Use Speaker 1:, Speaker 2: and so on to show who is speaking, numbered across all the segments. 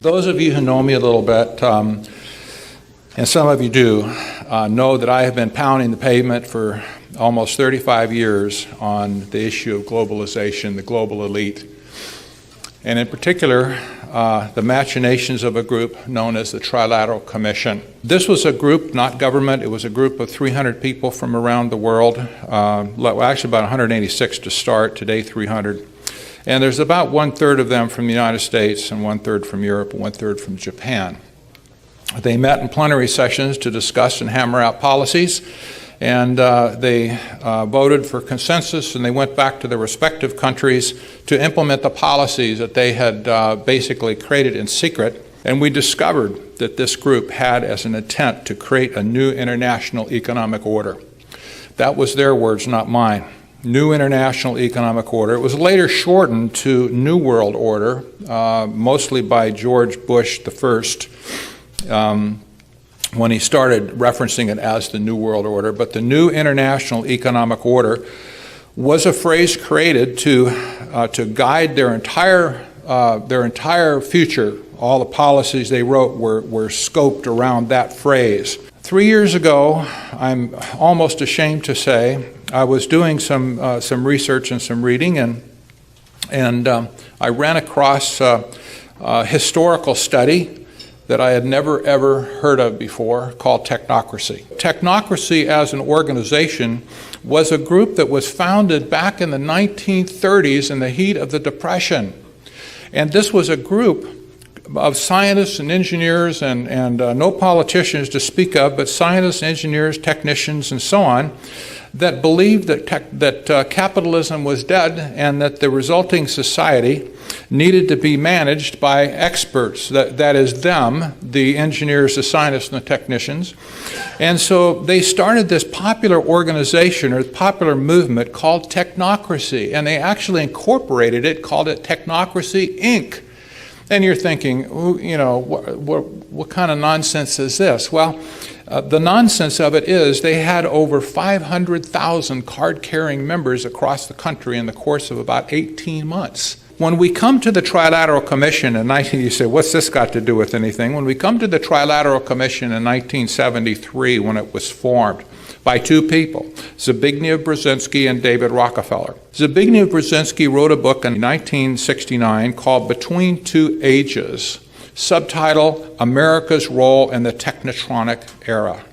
Speaker 1: Those of you who know me a little bit, and some of you do, know that I have been pounding the pavement for almost 35 years on the issue of globalization, the global elite, and in particular, the machinations of a group known as the Trilateral Commission. This was a group, not government. It was a group of 300 people from around the world, actually about 186 to start, today 300. And there's about 1/3 of them from the United States and 1/3 from Europe and 1/3 from Japan. They met in plenary sessions to discuss and hammer out policies, and they voted for consensus, and they went back to their respective countries to implement the policies that they had basically created in secret. And we discovered that this group had as an intent to create a new international economic order. That was their words, not mine. New International Economic Order. It was later shortened to New World Order, mostly by George Bush the first, when he started referencing it as the New World Order. But the New International Economic Order was a phrase created to guide their entire future. All the policies they wrote were scoped around that phrase. 3 years ago, I'm almost ashamed to say, I was doing some research and some reading, and I ran across a historical study that I had never ever heard of before called Technocracy. Technocracy as an organization was a group that was founded back in the 1930s in the heat of the Depression. And this was a group of scientists and engineers and no politicians to speak of, but scientists, engineers, technicians, and so on, that believed that capitalism was dead and that the resulting society needed to be managed by experts, that is them, the engineers, the scientists, and the technicians. And so they started this popular organization or popular movement called Technocracy, and they actually incorporated it, called it Technocracy, Inc. And you're thinking, you know, what kind of nonsense is this? Well, the nonsense of it is they had over 500,000 card-carrying members across the country in the course of about 18 months. When we come to the Trilateral Commission in you say, what's this got to do with anything? When we come to the Trilateral Commission in 1973, when it was formed by two people, Zbigniew Brzezinski and David Rockefeller. Zbigniew Brzezinski wrote a book in 1969 called Between Two Ages, subtitle, America's Role in the Technotronic Era.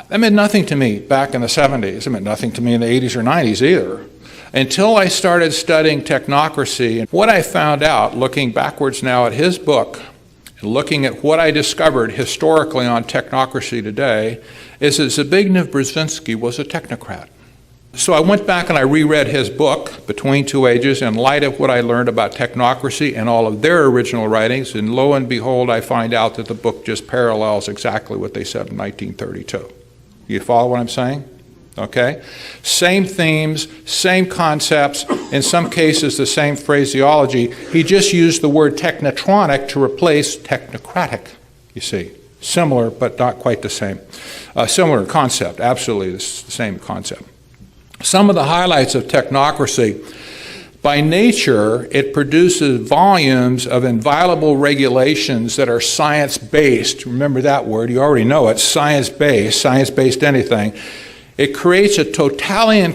Speaker 1: That meant nothing to me back in the 70s. It meant nothing to me in the 80s or 90s either, until I started studying technocracy. And what I found out, looking backwards now at his book, and looking at what I discovered historically on technocracy today, is that Zbigniew Brzezinski was a technocrat. So I went back and I reread his book, Between Two Ages, in light of what I learned about technocracy and all of their original writings, and lo and behold, I find out that the book just parallels exactly what they said in 1932. You follow what I'm saying? Okay? Same themes, same concepts, in some cases the same phraseology. He just used the word technotronic to replace technocratic, you see. Similar, but not quite the same. Similar concept, absolutely the same concept. Some of the highlights of technocracy: by nature, it produces volumes of inviolable regulations that are science-based. Remember that word, you already know it, science-based anything. It creates a totalitarian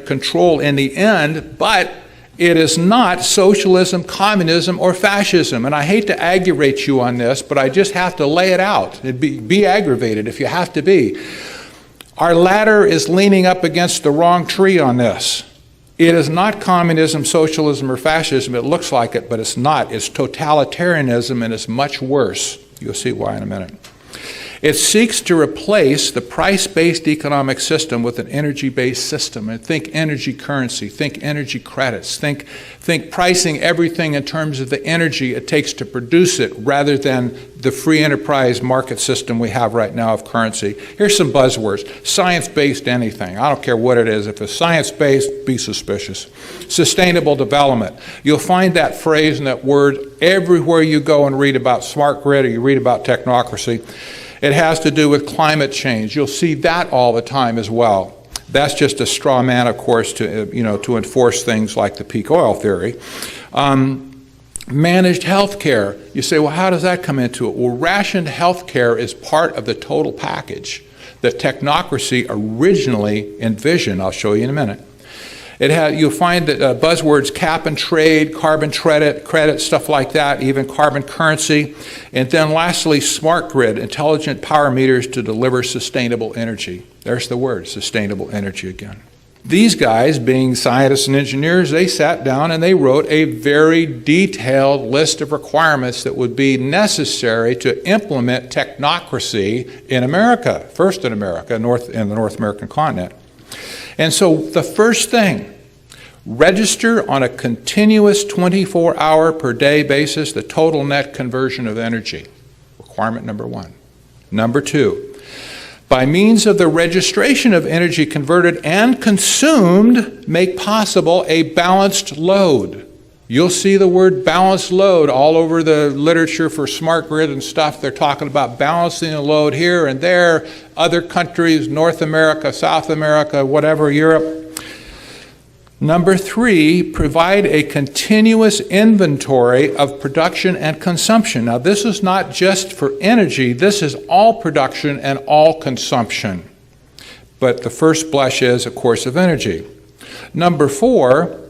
Speaker 1: control in the end, but it is not socialism, communism, or fascism. And I hate to aggravate you on this, but I just have to lay it out. Be aggravated if you have to be. Our ladder is leaning up against the wrong tree on this. It is not communism, socialism, or fascism. It looks like it, but it's not. It's totalitarianism, and it's much worse. You'll see why in a minute. It seeks to replace the price-based economic system with an energy-based system. And think energy currency, think energy credits, think pricing everything in terms of the energy it takes to produce it rather than the free enterprise market system we have right now of currency. Here's some buzzwords. Science-based anything. I don't care what it is. If it's science-based, be suspicious. Sustainable development. You'll find that phrase and that word everywhere you go and read about smart grid or you read about technocracy. It has to do with climate change. You'll see that all the time as well. That's just a straw man, of course, to enforce things like the peak oil theory. Managed health care. You say, well, how does that come into it? Well, rationed health care is part of the total package that technocracy originally envisioned. I'll show you in a minute. You'll find that buzzwords cap and trade, carbon credit, stuff like that, even carbon currency. And then lastly, smart grid, intelligent power meters to deliver sustainable energy. There's the word, sustainable energy again. These guys, being scientists and engineers, they sat down and they wrote a very detailed list of requirements that would be necessary to implement technocracy in America, first in America, in the North American continent. And so the first thing, register on a continuous 24-hour per day basis the total net conversion of energy. Requirement number one. Number two, by means of the registration of energy converted and consumed, make possible a balanced load. You'll see the word balanced load all over the literature for smart grid and stuff. They're talking about balancing the load here and there, other countries, North America, South America, whatever, Europe. Number three, provide a continuous inventory of production and consumption. Now, this is not just for energy. This is all production and all consumption. But the first blush is, of course, of energy. Number four,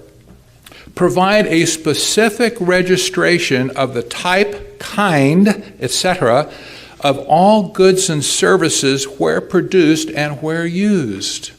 Speaker 1: provide a specific registration of the type, kind, etc., of all goods and services where produced and where used.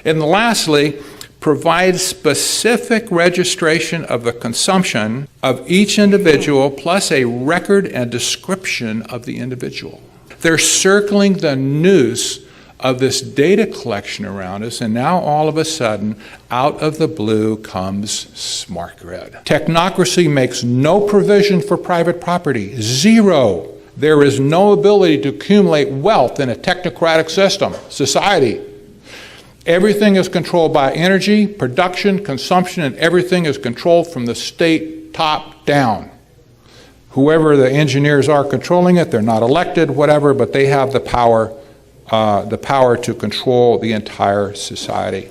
Speaker 1: And lastly, provide specific registration of the consumption of each individual plus a record and description of the individual. They're circling the noose of this data collection around us, and now all of a sudden, out of the blue comes smart grid. Technocracy makes no provision for private property, zero. There is no ability to accumulate wealth in a technocratic system, society. Everything is controlled by energy, production, consumption, and everything is controlled from the state top down. Whoever the engineers are controlling it, they're not elected, whatever, but they have the power to control the entire society.